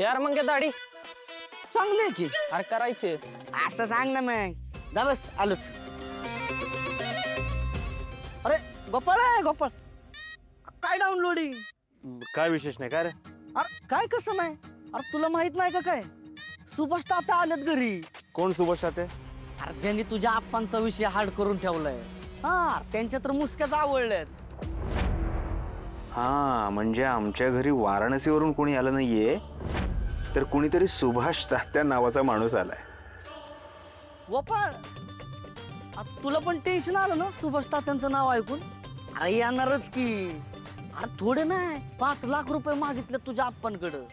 यार मग दाढी चांगली आहे की. अरे करायचे. असं सांग ना मग. जा बस आलोच. अरे गोपाळ आहे गोपाळ. काय डाउनलोडिंग? काय विशेष नाही काय रे? अरे काय कसं नाही? अरे तुला माहित नाही का काय? सुभाष तात्या आलेत घरी. कोण सुभाष तात्या? अरे ज्यांनी तुझ्या आप्पांचा विषय हार्ड करून ठेवलाय. हा त्यांच्या तर मुसक्याच आवडल्यात. हा म्हणजे आमच्या घरी वाराणसीवरून कोणी आलं नाहीये, तर कुणीतरी सुभाष तात्या नावाचा माणूस आलाय. गोपाळ तुला पण टेन्शन आलं ना सुभाष तात्यांचं नाव ऐकून? अरे येणारच की. अरे थोडे नाही 5 लाख रुपये मागितले तुझ्या आप्पांकडं.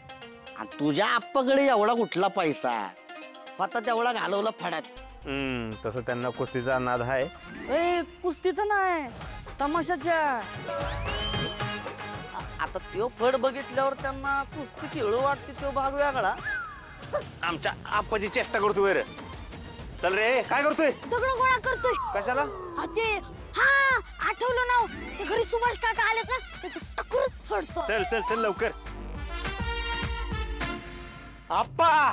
आणि तुझ्या आप्पाकडे एवढा कुठला पैसा? आता तेवढा घालवला फडात. तसं त्यांना कुस्तीचा नाद आहे. ए कुस्तीचं नाही, तमाशाच्या. आता त्यो फड बघितल्यावर त्यांना कुस्ती खेळू वाटते, तो भाग वेगळा. आमच्या आप्पाची चेष्टा करतोय रे. चल रे, काय करतोय? दगड गोळा करतोय. कशाला? आठवलं नाव. ते घरी सुभाष काका आलेत ना, ते टकुरच फोडतो. चल चल चल लवकर. आप्पा,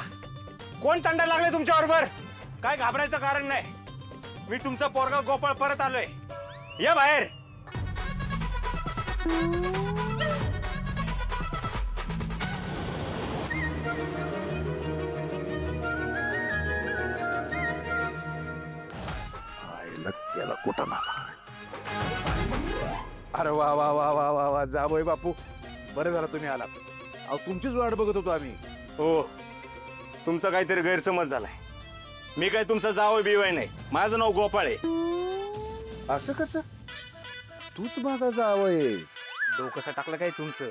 कोण तंडा लागले तुमच्या बरोबर? काय घाबरायचं कारण नाही. मी तुमचा पोरगा गोपाळ परत आलोय. या बाहेर. याला कुठं माझा. अरे वा वा वा वा वा वा जावई बापू, बरं झालं तुम्ही आलात. अहो तुमचीच वाट बघत होतो आम्ही. हो, तुमचा काहीतरी गैरसमज झालाय. मी काय तुमचा जावई बिवाय नाही. माझं नाव गोपाळ आहे. असं कसं? तूच माझा जावई. डोकं टाकलं काय तुमचं?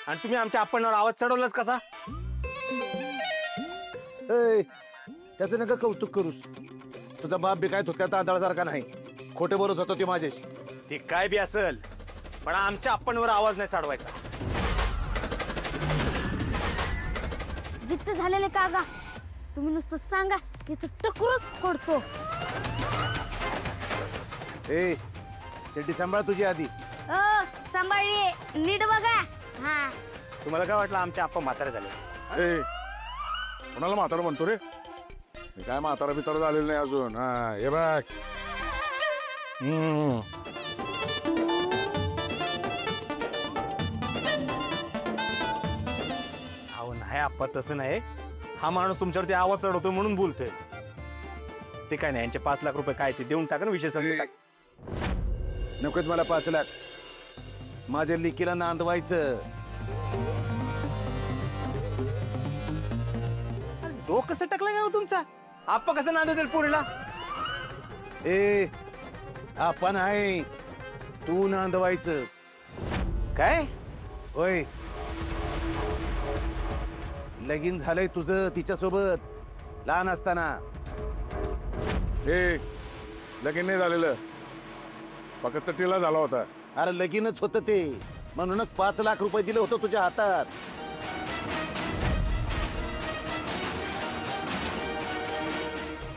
आणि तुम्ही आमच्या आप्पांवर आवाज चढवलाच कसा? त्याचं नका कौतुक करूस. तुझा बाप बी काय धोत्या तांदळासारखा नाही. खोटे बोलत होतो ते माझ्याशी. ते काय बी असेल, पण आमच्या आप्पांवर आवाज नाही चढवायचा. जिद्द झालेले काका, तुम्ही नुसतं सांगा, याचं टकुरच फोडतो. ए चड्डी सांभाळ तुझी आधी. सांभाळी नीट बघा. हा तुम्हाला काय वाटलं आमच्या आप्पा म्हातारे झाले? कोणाला म्हातारा म्हणतो रे? मी काय म्हातारा बितारा झालेलं नाही अजून. हा हे बघ. अहो नाही आप्पा, तसं नाही. हा माणूस तुमच्यावरती आवाज चढवतो म्हणून बोलतोय. ते काय नाही, यांचे 5 लाख रुपये काय ते देऊन टाका ना, विषय सगळे. नकोत मला 5 लाख. माझ्या लिकीला नांदवायचं. डोकं कसं टाकलं का तुमचा? आप्पा कसं नांदवतील पोरीला? ए आपण आहे, तू नांदवायचंस. काय? होय, लगीन झालंय तुझं तिच्यासोबत लहान असताना. लगीन नाही झालेलं, फक्त टिला झाला होता. अरे लगीनच होतं ते, म्हणूनच 5 लाख रुपये दिले होतं तुझ्या हातात.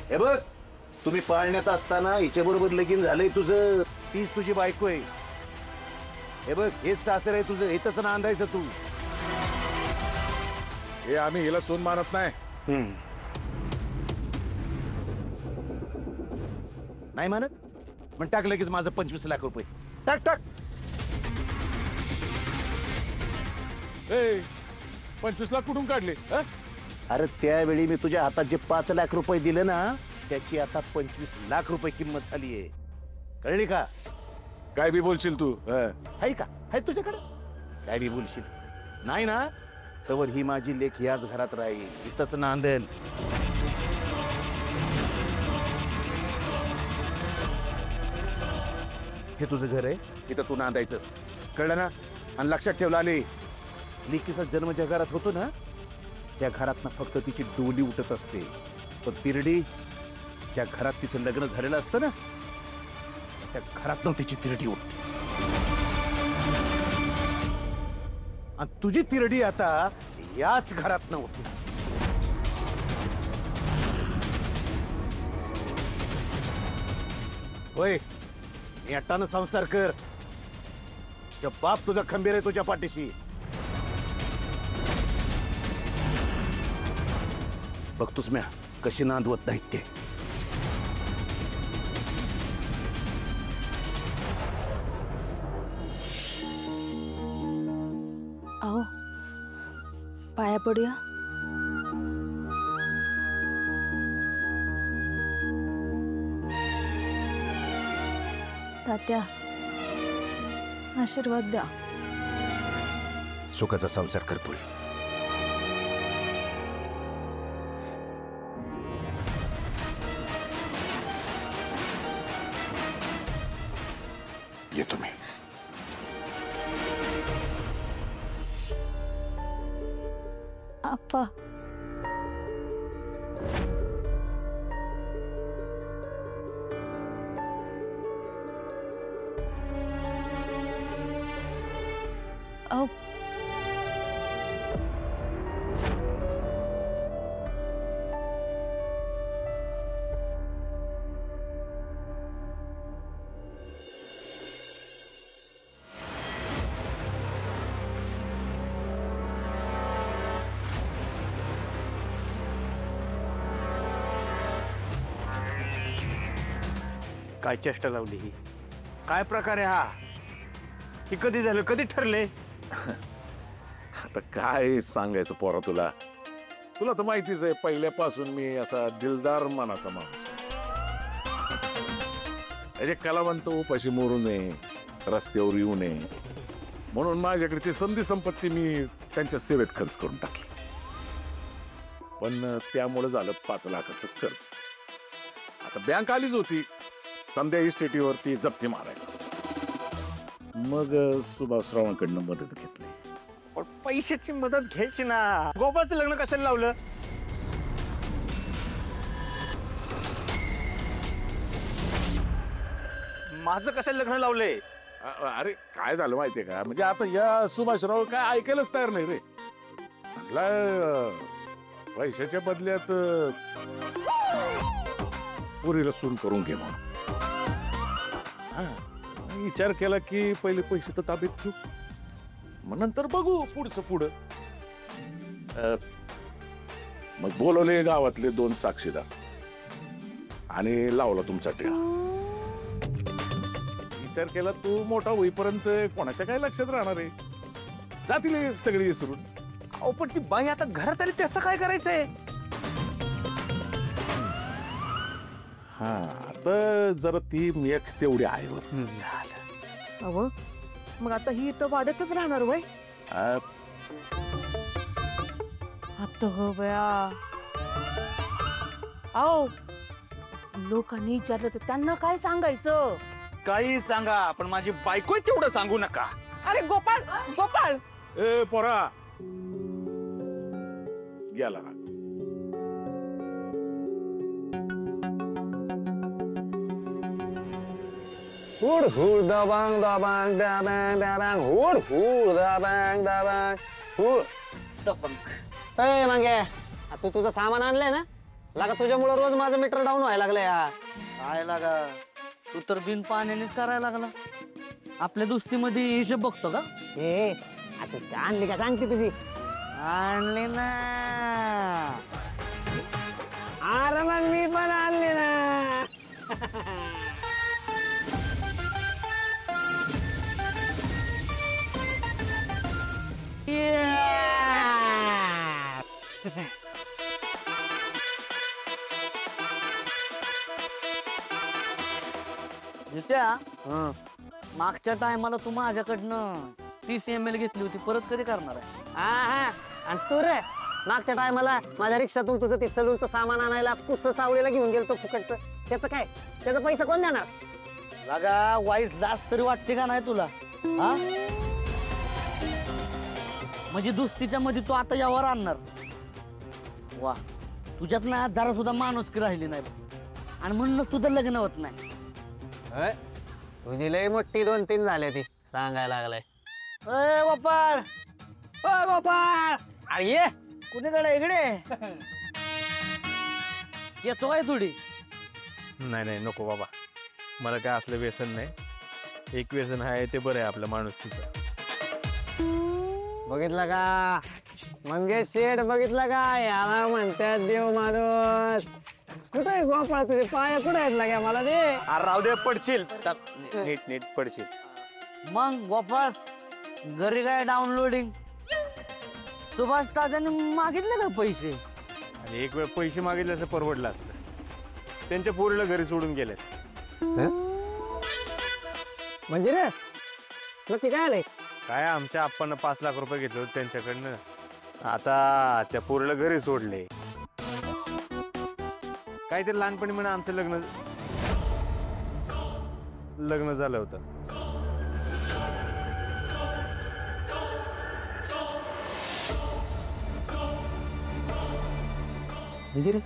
हे बघ, तुम्ही पाळण्यात असताना हिच्या बरोबर लगीन झालंय तुझं. तीच तुझी बायको आहे. हे बघ, हेच सासर आहे तुझं. हेच नांदायचं तू. हे आम्ही हिला सून मानत नाही. नाही मानत? मग टाक लगेच माझं 25 लाख रुपये. टाक टाक. 25 लाख कुठून काढले? अरे त्यावेळी मी तुझ्या हातात जे 5 लाख रुपये दिले ना, त्याची आता 25 लाख रुपये किंमत झालीये. कळली का? काय बी बोलशील तू? आहे का? आहे तुझ्याकडे? काय बी बोलशील नाही ना? तर ही माझी लेक याच घरात राहील, इथंच नांदेल. हे तुझं घर आहे, इथं तू नांदायचंस. कळलं ना? आणि लक्षात ठेवलं आले, लेकीचा जन्म ज्या घरात होतो ना, त्या घरात ना फक्त तिची डोली उठत असते. पण तिरडी ज्या घरात तिचं लग्न झालेलं असतं ना, त्या घरात न तिची तिरडी उठते. आणि तुझी तिरडी आता याच घरात न उठते. होय, नेटानं संसार कर. बाप तुझा खंबीर आहे तुझ्या पाठीशी. बघतोच म्या कशी नांदवत नाहीत ते. अहो पाया पडूया. तात्या आशीर्वाद द्या. सुखाचा संसार कर पुरी. येतो मी. आप्पा अहो काय चेष्टा लावली ही? काय प्रकार आहे हा? ही कधी झालं, कधी ठरले? आता काय सांगायचं पोरा तुला. तुला तर माहितीच आहे पहिल्यापासून मी असा दिलदार मनाचा माणूस. अरे कलावंत उपाशी मरू नये, रस्त्यावर येऊ नये म्हणून माझ्याकडची समधी संपत्ती मी त्यांच्या सेवेत खर्च करून टाकली. पण त्यामुळे झालं 5 लाखाचं कर्ज. आता बँक आलीच होती समध्या इस्टेटीवरती जप्ती मारायला. मग सुभाषरावांकडनं मदत घेतली. पण पैशाची मदत घ्यायची ना. गोपाळचं लग्न कशाला लावलं? माझं कशाला लग्न लावलंय? अरे काय झालं माहितीये का, म्हणजे आता या सुभाषराव काय ऐकायलाच तयार नाही रे. म्हटलं पैशाच्या बदल्यात पुरीला सून करून घे म्हणून. विचार केला की पहिले पैसे तर ताब्यात घेऊ, मग नंतर बघू पुढचं पुढं. मग बोलवले गावातले 2 साक्षीदार आणि लावला तुमचा टेळा. विचार केला तू मोठा होईपर्यंत कोणाच्या काय लक्षात राहणार आहे, जातील सगळी विसरून. अहो पण ती बाई आता घरात आली, त्याचं काय करायचंय? हा आता जरा ती मेख तेवढी आहे वर. झालं. अव मग आता ही इथं वाढतच राहणार वय. आता हो बया. आओ लोकांनी विचारलं तर त्यांना काय सांगायचं? काही सांगा पण माझी बायको आहे तेवढं सांगू नका. अरे गोपाळ गोपाळ. ए पोरा गेला ना. Hood hood Dabangg Dabangg Dabangg Dabangg hood hood Dabangg Dabangg hood. ए मागे तू तुझं सामान आणलंय ना? लागा तुझ्यामुळे रोज माझं मीटर डाऊन व्हायला लागलं यार. काय लागा, तू तर बिन पाण्यानेच करायला लागला. आपल्या दोस्तीमध्ये हिशोब बघतो का? ए आता आणली का सांगते तुझी? आणले ना. अरे मग मी पण आणली ना. जित्या, मागच्या टायमाला तू माझ्याकडनं 30 ml घेतली होती, परत कधी करणार आहे? हा आणि तू रे मागच्या टायमाला माझ्या रिक्षातून तुझं ते सलूनचं सामान आणायला पुस्त सावळीला घेऊन गेलतो फुकटचं. त्याचं काय? त्याचा पैसा कोण देणार? लागा वाईस जास्त तरी वाटते का नाही तुला? हा म्हणजे दोस्तीच्या मध्ये तू आता यावर आणणार? वा, तुझ्यात ना जरा सुद्धा माणुसकी राहिली नाही आणि म्हणूनच तुझं लग्न होत नाही. तुझी लय मोठी 2-3 झाले ती सांगायला लागलाय. ए गोपाळ, ओ गोपाळ अरे ये. कुणीकडे इकडे येतो काय थोडी? नाही नाही नको बाबा, मला काय असलं व्यसन नाही. एक व्यसन आहे ते बरं आहे आपल्या माणुसकीचं. बघितलं का मंगेश शेठ, बघितलं का याला म्हणतात देव माणूस. कुठे आहे गोपाळ, तुझे पाय कुठे आहेत लागा मला दे. अरे राहू दे, पडशील नीट नीट पडशील. मग गोपाळ घरी काय डाउनलोडिंग? सुभाष दादाने मागितले का पैसे? आणि एक वेळ पैसे मागितले असं परवडलं असतं. त्यांच्या पोरीला घरी सोडून गेलेत. म्हणजे रे नक्की काय आलंय? काय आमच्या आप्पांना 5 लाख रुपये घेतले होते त्यांच्याकडनं. आता त्या पोरीला घरी सोडले. काहीतरी लहानपणी म्हणा आमचं लग्न झालं होतं. म्हणजे रे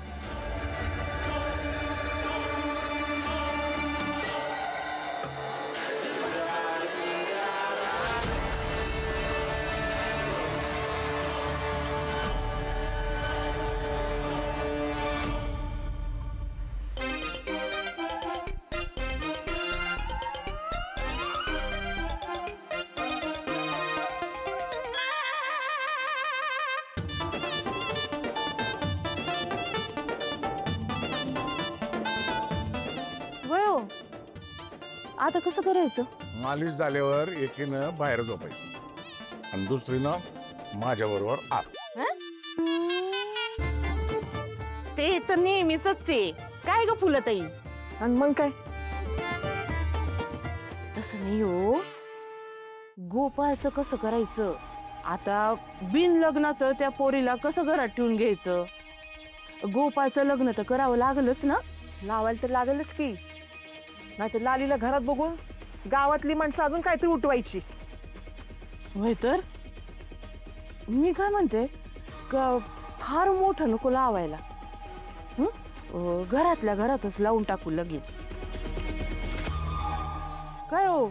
वयो आता कसं करायचं? मालिश झाल्यावर एकीनं बाहेर झोपायचं आणि दुसरीनं माझ्याबरोबर आत. ते तर नेहमीच आहे. काय ग फुलताई? आणि मग काय? तसं नाही हो. गोपाळचं कसं करायचं? आता बिन लग्नाचं त्या पोरीला कसं घरात ठेवून घ्यायचं? गोपाळचं लग्न तर करावं लागलच ना. लावायला तर लागलच की, नाही तर लालीला घरात बघून गावातली माणसं अजून काहीतरी उठवायची. होय तर मी काय म्हणते का फार मोठं नको लावायला. घरातल्या घरातच लावून टाकू लगेच. काय हो?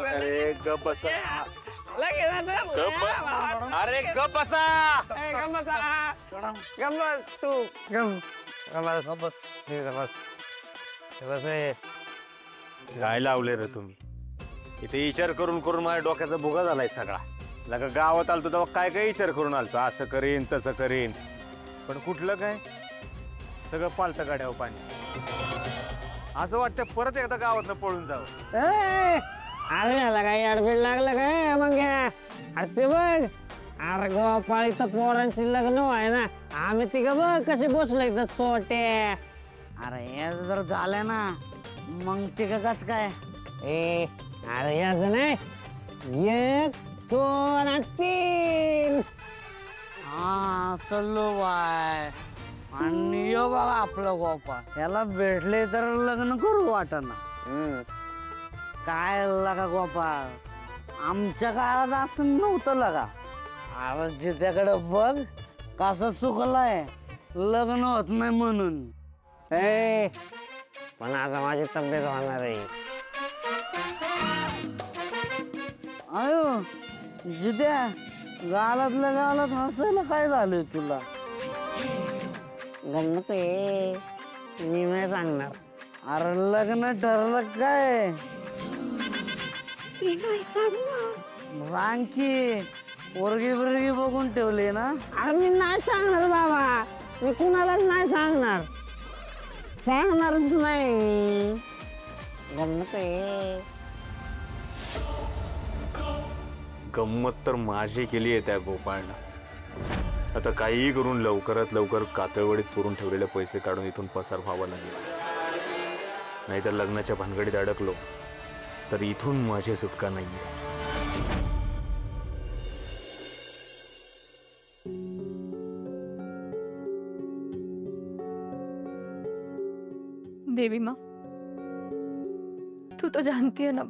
अरे गप बसा. अरे गप बसा. काय लावले रे तुम्ही इथे? विचार करून करून माझ्या डोक्याचा भुगा झालाय सगळा. लगा गावात आलतो तेव्हा काय काय विचार करून आलतो, असं करीन तसं करीन, पण कुठलं काय सगळं पालतं गाड्यावर पाणी. असं वाटतं परत एकदा गावातनं पळून जावं. अरे याला काय अडबीड लागलं काय मग घ्या. अरे ते बघ, अरे गोपाळी तर पोरांची लग्न आहे ना, आम्ही तिघं बघ कसे बसलोय इथं सोटे. अरे हे जर झालं ना मग ते का कस काय? ए अरे असं नाही, 1 2 आणि 3. हा सल्लो बाय. आणि यो बघा आपलं गोपाळ, याला भेटले तर लग्न करू वाटना. काय लगा गोपाळ, आमच्या काळात असं नव्हतं लगा. अरे जित्याकडे बघ कसं सुकलाय, लग्न होत नाही म्हणून. ए पण आता माझी तब्येत होणार आहे. अयो जित्या, गालातल्या गालात हसायला काय झालंय तुला? गंमत आहे, मी नाही सांगणार. अरे लग्न ठरलं काय? सांग की, पोरगी बिरगी बघून ठेवली ना? अरे मी नाही सांगणार बाबा, मी कुणालाच नाही सांगणार, सांगणारच नाही मी. गंमत आहे. गंमत तर माझी केली आहे त्या गोपाळनं. आता काहीही करून लवकरात लवकर कातळवडीत पुरून ठेवलेले पैसे काढून इथून पसार व्हावं लागेल. नाहीतर लग्नाच्या भानगडीत अडकलो तर इथून माझी सुटका नाहीये. देवी माँ, तू तो जानती है ना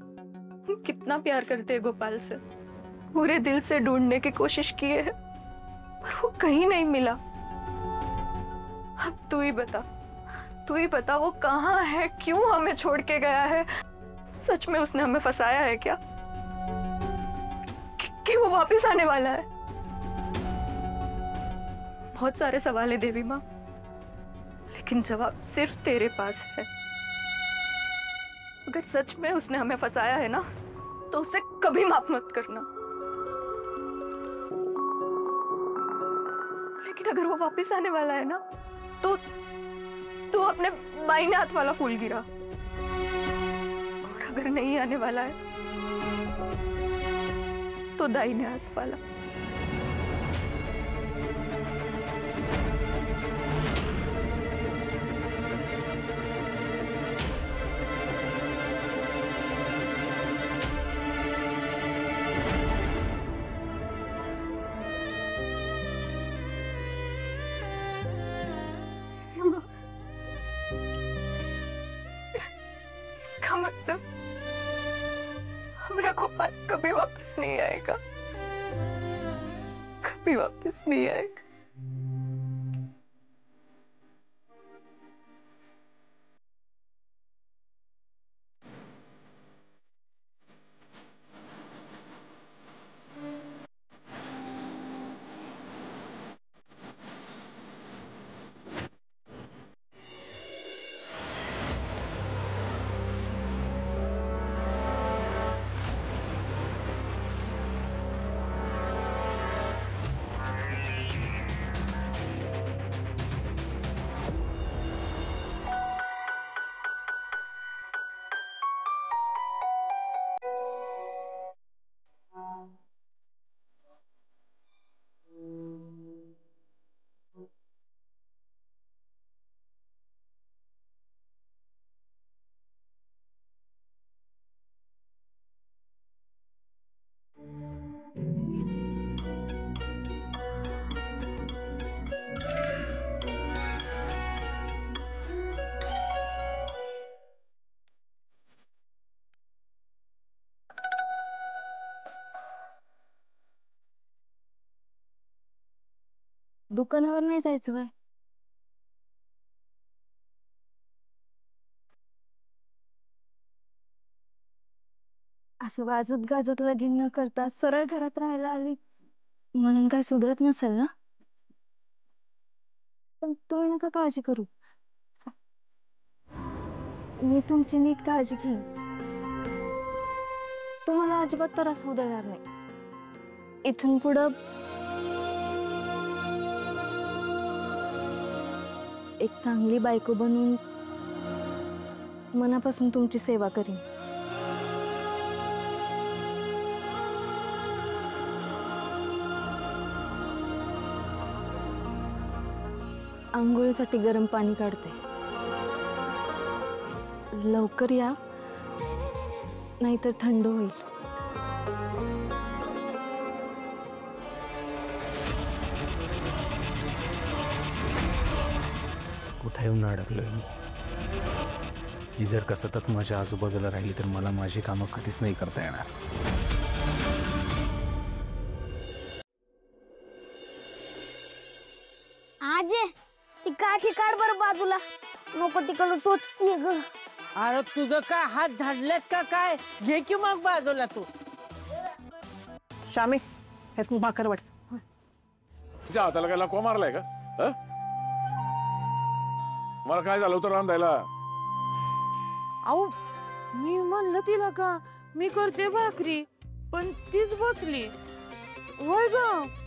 कितना प्यार करते हैं गोपाल से. पूरे दिल से ढूंढने की कोशिश की है पर वो कहीं नहीं मिला. अब तू ही बता वो कहाँ है, क्यों हमें छोड़ के गया है? सच में उसने हमें फंसाया है क्या कि वो वापस आने वाला है? बहुत सारे सवाल है देवी माँ, लेकिन जवाब सिर्फ तेरे पास है। अगर सच में उसने हमें फंसाया है ना, तो उसे कभी माफ मत करना। लेकिन अगर वो वापस आने वाला है ना, तो तू अपने बाईं हाथ वाला फूल गिरा, और अगर नहीं आने वाला है तो दाहिने हाथ वाला। इसका मतलब हमारा गोपाल कभी वापस नहीं आएगा, कभी वापस नहीं आएगा। दुकानावर नाही जायचं बाय? असं वाजत गाजत लगीन न करता सरळ घरात राहायला आली म्हणून काय सुधरत नसेल ना? पण तुम्ही नका काळजी करू, मी तुमची नीट काळजी घेईन. तुम्हाला अजिबात त्रास होऊ देणार नाही. इथून पुढं एक चांगली बायको बनून मनापासून तुमची सेवा करीन. आंघोळीसाठी गरम पाणी काढते, लवकर या नाहीतर थंड होईल. कुठे येऊन अडकलोय मी? ही जर का सतत माझ्या आजूबाजूला राहिली तर मला माझी कामं कधीच नाही करता येणार. आजे ती काठी काढ बरं बाजूला, नको तिकडं टोचतीये ग. अरे तुझं काय हात झाडलेत का काय? घे की मग बाजूला तू. श्यामी, हे तू भाकर वाट. तुझ्या हाताला काय लकवा मारलाय का? मला काय झालं होतं रांधायला? अहो मी म्हणलं तिला का मी करते भाकरी, पण तीच बसली. वय ग,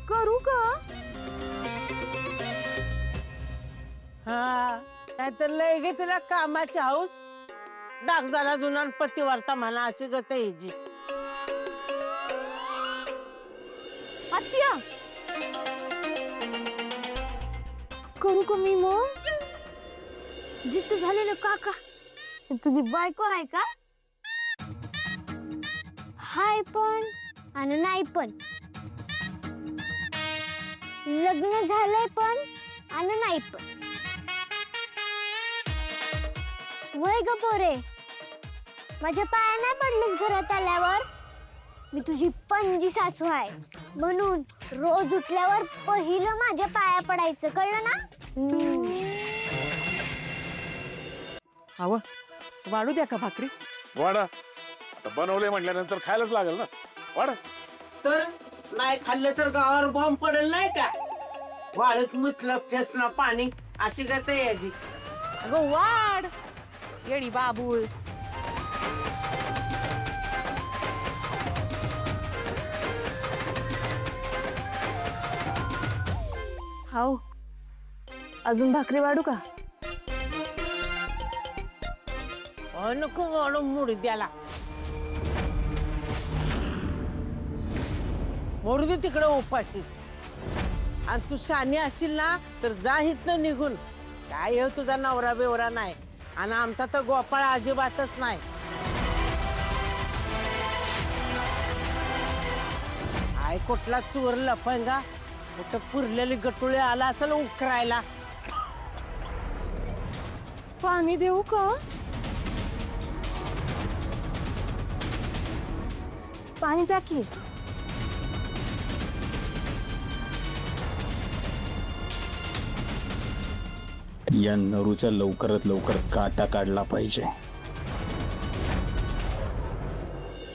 करू का? हा नाहीतर लय घे तुला कामाची हाऊस. डागदाला जुनान पतिवार्ता म्हणा अशी गत यायची. आत्या करू का मी मग? जिद्द झालेलं काका, तुझी बायको आहे का? हाय पण आणि नाही पण. लग्न झालंय पण आणि नाही पण. वय ग पोरे, माझ्या पाया नाही पडलीस घरात आल्यावर? मी तुझी पणजी सासू आहे, म्हणून रोज उठल्यावर पहिलं माझ्या पाया पडायचं, कळलं ना? अव वाढू द्या का भाकरी? वाडा, आता बनवले म्हटल्यानंतर खायलाच लागेल ना. वाडा. तर नाही खाल्लं तर गावावर बॉम्ब पडेल नाही का? वाळत मुतलं फेसना पाणी अशी गत यायची. अगं वाढ येडी बाबूळ. हाव, अजून भाकरी वाढू का? नको वाढू मुडी द्याला. मोरू दे तिकडे उपाशी. आणि तू शानी असशील ना तर जा इथनं निघून. काय हो तुझा नवरा बेवरा नाही आणि आमचा तर गोपाळ अजिबातच नाही. आय कुठला चोर लफंगा कुठं पुरलेली गटुळे आला असेल उकरायला. पाणी देऊ का? पाणी प्या की. या नरूचा लवकरात लवकर काटा काढला पाहिजे.